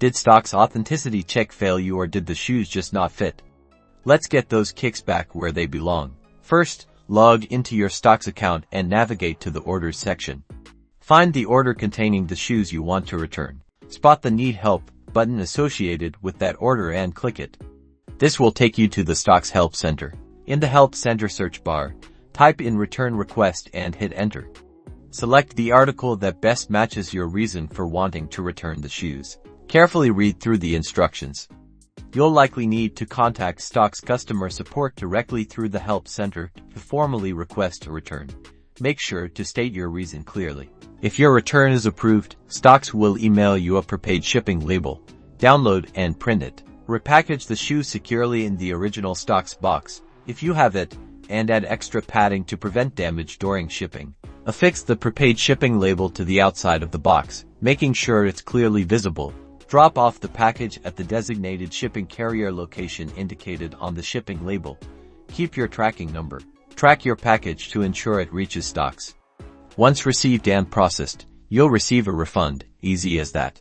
Did Stockx authenticity check fail you, or did the shoes just not fit? Let's get those kicks back where they belong. First, log into your Stockx account and navigate to the Orders section. Find the order containing the shoes you want to return. Spot the Need Help button associated with that order and click it. This will take you to the Stockx Help Center. In the Help Center search bar, type in Return Request and hit Enter. Select the article that best matches your reason for wanting to return the shoes. Carefully read through the instructions. You'll likely need to contact Stockx customer support directly through the Help Center to formally request a return. Make sure to state your reason clearly. If your return is approved, Stockx will email you a prepaid shipping label. Download and print it. Repackage the shoes securely in the original Stockx box, if you have it, and add extra padding to prevent damage during shipping. Affix the prepaid shipping label to the outside of the box, making sure it's clearly visible. Drop off the package at the designated shipping carrier location indicated on the shipping label. Keep your tracking number. Track your package to ensure it reaches Stockx. Once received and processed, you'll receive a refund. Easy as that.